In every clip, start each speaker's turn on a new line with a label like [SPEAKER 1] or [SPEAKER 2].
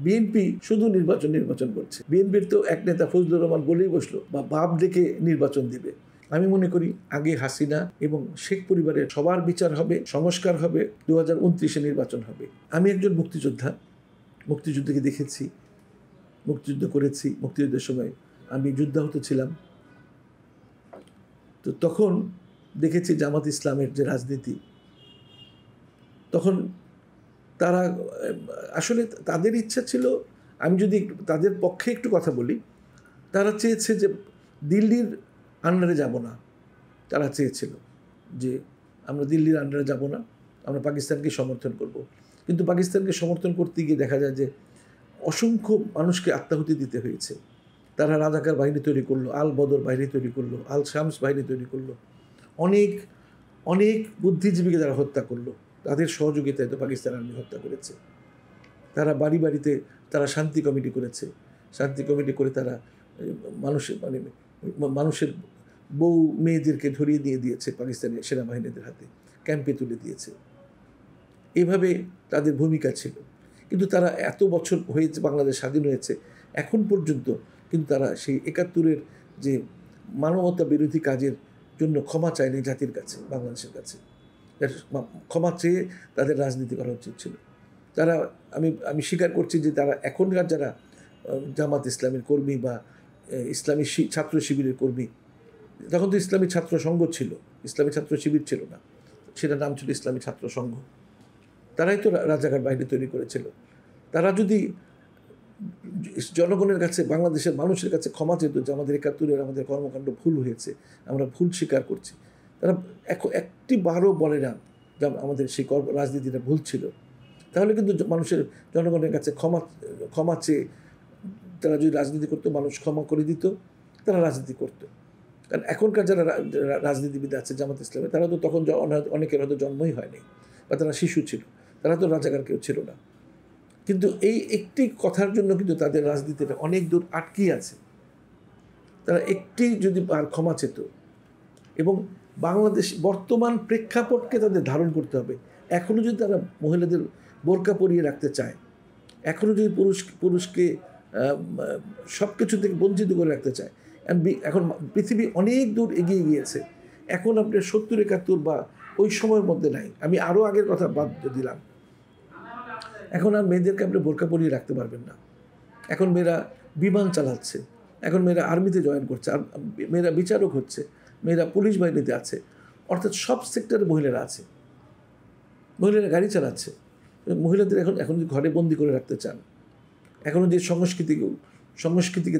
[SPEAKER 1] BNP শুধু নির্বাচন করছে। বিএনপির তো এক নেতা ফজলুর রহমান বলেই বসলো বা বাপ ডেকে নির্বাচন দিবে। আমি মনে করি আগে হাসিনা এবং শেখ পরিবারের সবার বিচার হবে, সংস্কার হবে, 2029-এ নির্বাচন হবে। আমি একজন মুক্তিযোদ্ধা, মুক্তিযুদ্ধকে দেখেছি, মুক্তিযুদ্ধ করেছি। মুক্তিযুদ্ধের সময় আমি যুদ্ধাহত ছিলাম। তো তখন দেখেছি জামাত ইসলামের যে রাজনীতি, তখন তারা আসলে তাদের ইচ্ছা ছিল, আমি যদি তাদের পক্ষে একটু কথা বলি, তারা চেয়েছে যে দিল্লির আন্ডারে যাব না। তারা চেয়েছিল যে আমরা দিল্লির আন্ডারে যাব না, আমরা পাকিস্তানকে সমর্থন করব। কিন্তু পাকিস্তানকে সমর্থন করতে গিয়ে দেখা যায় যে অসংখ্য মানুষকে আত্মাহুতি দিতে হয়েছে। তারা রাজাকার বাহিনী তৈরি করলো, আল বদর বাহিনী তৈরি করলো, আল শামস বাহিনী তৈরি করলো, অনেক অনেক বুদ্ধিজীবীকে তারা হত্যা করলো। তাদের সহযোগিতায় তো পাকিস্তান আর্মি হত্যা করেছে। তারা বাড়ি বাড়িতে তারা শান্তি কমিটি করেছে। শান্তি কমিটি করে তারা মানুষের বউ মেয়েদেরকে ধরিয়ে দিয়ে দিয়েছে পাকিস্তানের সেনাবাহিনীদের হাতে, ক্যাম্পে তুলে দিয়েছে। এভাবে তাদের ভূমিকা ছিল। কিন্তু তারা এত বছর হয়েছে, বাংলাদেশ স্বাধীন হয়েছে, এখন পর্যন্ত কিন্তু তারা সেই 71-এর যে মানবতা বিরোধী কাজের জন্য ক্ষমা চায়নি জাতির কাছে, বাংলাদেশের কাছে। ক্ষমা চেয়ে তাদের রাজনীতি করা উচিত ছিল। তারা আমি স্বীকার করছি যে তারা এখনকার যারা জামাত ইসলামের কর্মী বা ইসলামী ছাত্র শিবিরের কর্মী, তখন তো ইসলামী ছাত্র সংঘ ছিল, ইসলামী ছাত্র শিবির ছিল না, সেটার নাম ছিল ইসলামী ছাত্র সংঘ। তারাই তো রাজাকার বাহিনী তৈরি করেছিল। তারা যদি জনগণের কাছে, বাংলাদেশের মানুষের কাছে ক্ষমা চেত যে আমাদের 71-এর আমাদের কর্মকাণ্ড ভুল হয়েছে, আমরা ভুল স্বীকার করছি, তারা একটি বারও বলে না যে আমাদের সেই রাজনীতিটা ভুল ছিল, তাহলে কিন্তু মানুষের জনগণের কাছে ক্ষমা চেয়ে তারা যদি রাজনীতি করতো, মানুষ ক্ষমা করে দিত, তারা রাজনীতি করতো। কারণ এখনকার যারা রাজনীতিবিদ আছে জামাত ইসলামে, তারা তো তখন অনেকের হয়তো জন্মই হয়নি, বা তারা শিশু ছিল, তারা তো রাজাকার কেউ ছিল না। কিন্তু এই একটি কথার জন্য কিন্তু তাদের রাজনীতিটা অনেক দূর আটকিয়ে আছে। তারা একটি যদি আর ক্ষমা চেত, এবং বাংলাদেশ বর্তমান প্রেক্ষাপটকে তাদের ধারণ করতে হবে। এখনও যদি তারা মহিলাদের বোরকা পরিয়ে রাখতে চায়, এখনও যদি পুরুষকে সব কিছু থেকে বঞ্চিত করে রাখতে চায়, এখন পৃথিবী অনেক দূর এগিয়ে গিয়েছে। এখন আপনি 70-71 বা ওই সময়ের মধ্যে নাই। আমি আরও আগের কথা বাদ দিলাম। এখন আর মেয়েদেরকে আপনি বোরকা পরিয়ে রাখতে পারবেন না। এখন মেয়েরা বিমান চালাচ্ছে, এখন মেয়েরা আর্মিতে জয়েন করছে, আর মেয়েরা বিচারক হচ্ছে, মেয়েরা পুলিশ বাহিনীতে আছে, অর্থাৎ সব সেক্টরে মহিলারা আছে। মহিলারা গাড়ি চালাচ্ছে। মহিলাদের এখন ঘরে বন্দি করে রাখতে চান। এখনও যে সংস্কৃতিকে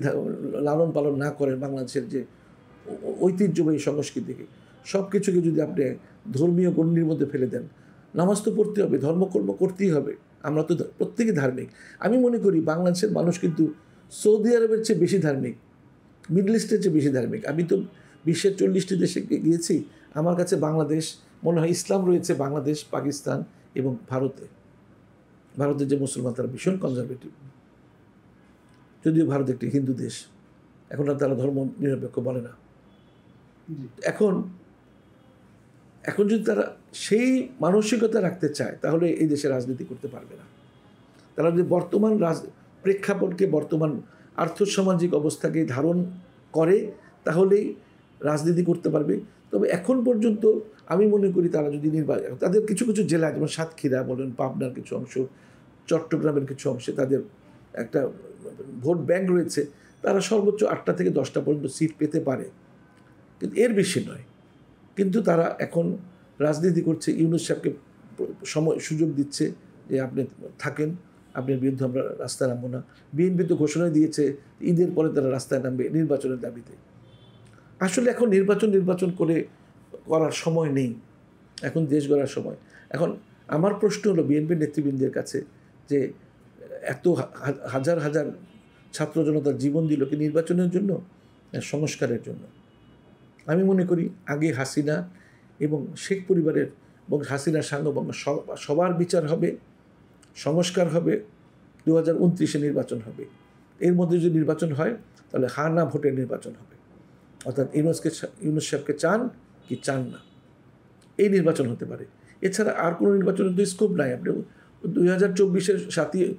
[SPEAKER 1] লালন পালন না করেন, বাংলাদেশের যে ঐতিহ্যবাহী সংস্কৃতিকে, সব কিছুকে যদি আপনি ধর্মীয় গণ্ডির মধ্যে ফেলে দেন, নামাজ তো পড়তে হবে, ধর্মকর্ম করতেই হবে, আমরা তো প্রত্যেকে ধার্মিক। আমি মনে করি বাংলাদেশের মানুষ কিন্তু সৌদি আরবের চেয়ে বেশি ধার্মিক, মিডল ইস্টের চেয়ে বেশি ধার্মিক। আমি তো বিশ্বের 40টি দেশে গিয়েছি। আমার কাছে বাংলাদেশ মনে হয়, ইসলাম রয়েছে বাংলাদেশ, পাকিস্তান এবং ভারতের যে মুসলমান তারা ভীষণ কনজারভেটিভ, যদিও ভারত একটি হিন্দু দেশ, এখন আর তারা ধর্ম নিরপেক্ষ বলে না। এখন যদি তারা সেই মানসিকতা রাখতে চায়, তাহলে এই দেশে রাজনীতি করতে পারবে না। তারা যদি বর্তমান প্রেক্ষাপটকে, বর্তমান আর্থসামাজিক অবস্থাকে ধারণ করে, তাহলেই রাজনীতি করতে পারবে। তবে এখন পর্যন্ত আমি মনে করি তারা যদি তাদের কিছু কিছু জেলা, যেমন সাতক্ষীরা বলেন, পাবনার কিছু অংশ, চট্টগ্রামের কিছু অংশে তাদের একটা ভোট ব্যাংক রয়েছে, তারা সর্বোচ্চ 8টা থেকে 10টা পর্যন্ত সিট পেতে পারে, কিন্তু এর বেশি নয়। কিন্তু তারা এখন রাজনীতি করছে, ইউনূস সাহেবকে সুযোগ দিচ্ছে যে আপনি থাকেন, আপনার বিরুদ্ধে আমরা রাস্তায় নামবো না। বিএনপি তো ঘোষণা দিয়েছে ঈদের পরে তারা রাস্তায় নামবে নির্বাচনের দাবিতে। আসলে এখন নির্বাচন করার সময় নেই, এখন দেশ গড়ার সময়। এখন আমার প্রশ্ন হলো বিএনপির নেতৃবৃন্দের কাছে যে এত হাজার হাজার ছাত্র জনতার জীবন দিল কি নির্বাচনের জন্য, সংস্কারের জন্য? আমি মনে করি আগে হাসিনা এবং শেখ পরিবারের এবং হাসিনার সাঙ্গভঙ্গ সবার বিচার হবে, সংস্কার হবে, 2029-এ নির্বাচন হবে। এর মধ্যে যদি নির্বাচন হয় তাহলে হা না ভোটের নির্বাচন হবে, অর্থাৎ ইউনূস সাহেবকে চান কি চান না, এই নির্বাচন হতে পারে। এছাড়া আর কোনো নির্বাচনের তো স্কোপ নাই। আপনি 2024-এর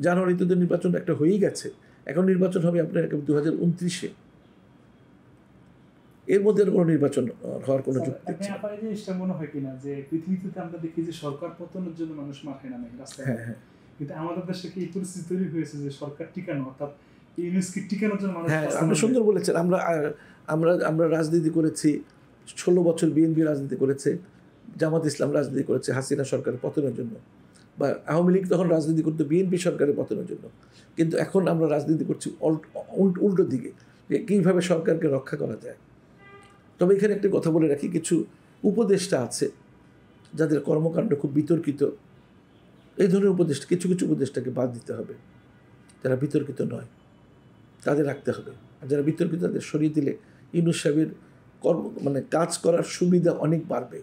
[SPEAKER 1] জানুয়ারিতে তো নির্বাচন একটা হয়েই গেছে, এখন নির্বাচন হবে আপনার 2029-এ। এর মধ্যে কোনো নির্বাচন হওয়ার কোনো যুক্তি নেই।
[SPEAKER 2] আপনার এই জিনিসটা মনে হয় কিনা যে পৃথিবীতে আমরা দেখি যে সরকার পতনের জন্য মানুষ মাঠে নামে রাস্তায়,
[SPEAKER 1] হ্যাঁ,
[SPEAKER 2] কিন্তু আমাদের দেশে কি এই পরিস্থিতি তৈরি হয়েছে যে সরকার টিকানো, অর্থাৎ ইউনিসকে টিকানোর জন্য মানুষ।
[SPEAKER 1] হ্যাঁ, আপনি সুন্দর বলেছেন। আমরা রাজনীতি করেছি, 16 বছর বিএনপি রাজনীতি করেছে, জামাত ইসলাম রাজনীতি করেছে হাসিনা সরকারের পতনের জন্য, বা আওয়ামী লীগ তখন রাজনীতি করতো বিএনপি সরকারের পতনের জন্য। কিন্তু এখন আমরা রাজনীতি করছি উল্টো দিকে, যে কীভাবে সরকারকে রক্ষা করা যায়। তবে এখানে একটা কথা বলে রাখি, কিছু উপদেষ্টা আছে যাদের কর্মকাণ্ড খুব বিতর্কিত। এই ধরনের উপদেষ্টা, কিছু উপদেষ্টাকে বাদ দিতে হবে। যারা বিতর্কিত নয় তাদের রাখতে হবে, আর যারা বিতর্কিত তাদের সরিয়ে দিলে ইউনূস সাহেবের কাজ করার সুবিধা অনেক বাড়বে।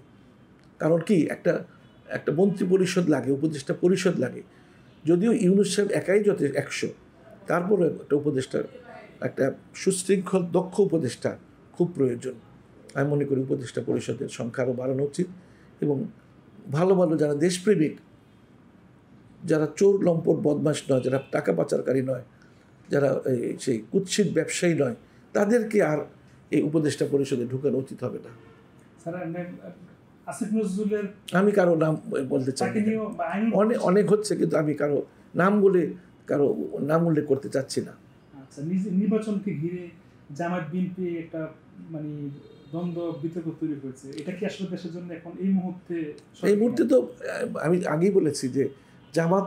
[SPEAKER 1] কারণ কি, একটা মন্ত্রী পরিষদ লাগে, উপদেষ্টা পরিষদ লাগে। যদিও ইউনূস সাহেব একাই 100, তারপরে একটা উপদেষ্টার, একটা সুশৃঙ্খল দক্ষ উপদেষ্টা খুব প্রয়োজন। আমি মনে করি উপদেষ্টা পরিষদের সংখ্যা আরও বাড়ানো উচিত, এবং ভালো যারা দেশপ্রেমিক, যারা চোর লম্পট বদমাশ নয়, যারা টাকা পাচারকারী নয়, যারা সেই কুৎসিত ব্যবসায়ী নয়, তাদেরকে আর এই উপদেষ্টা পরিষদে ঢুকানো উচিত হবে না।
[SPEAKER 2] আসিফ নজরুলের,
[SPEAKER 1] আমি কারো নাম বলতে চাই, অনেক হচ্ছে, কিন্তু আমি কারো নাম উল্লেখ করতে চাচ্ছি না।
[SPEAKER 2] আচ্ছা, নির্বাচনকে ঘিরে জামায়াত বিএনপি একটা দ্বন্দ্ব বিতর্ক তৈরি হয়েছে, এটা কি আসলে দেশের জন্য এখন এই মুহূর্তে
[SPEAKER 1] তো আমি আগেই বলেছি যে জামাত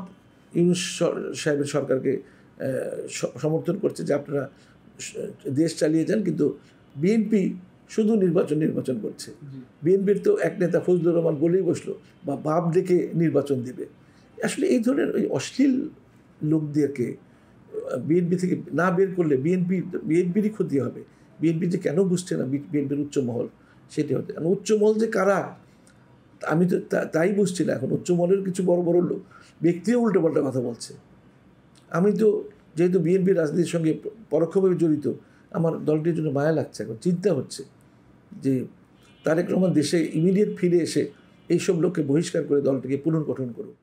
[SPEAKER 1] ইউনূস সাহেবের সরকারকে সমর্থন করছে যে আপনারা দেশ চালিয়ে যান, কিন্তু বিএনপি শুধু নির্বাচন করছে। বিএনপির তো এক নেতা ফজলুর রহমান বলেই বসলো, বা বাপ ডেকে নির্বাচন দিবে। আসলে এই ধরনের অশ্লীল লোকদেরকে বিএনপি থেকে না বের করলে বিএনপিরই ক্ষতি হবে। বিএনপি যে কেন বুঝছে না বিএনপির উচ্চমহল, সেটি হতে, উচ্চমহল যে কারা আমি তো তাই বুঝছি না এখন। উচ্চমহলের কিছু বড় লোক ব্যক্তিও উল্টোপাল্টা কথা বলছে। আমি তো যেহেতু বিএনপি রাজনীতির সঙ্গে পরোক্ষভাবে জড়িত, আমার দলটির জন্য মায়া লাগছে। এখন চিন্তা হচ্ছে যে তারেক রহমান দেশে ইমিডিয়েট ফিরে এসে এইসব লোককে বহিষ্কার করে দলটিকে পুনর্গঠন করুক।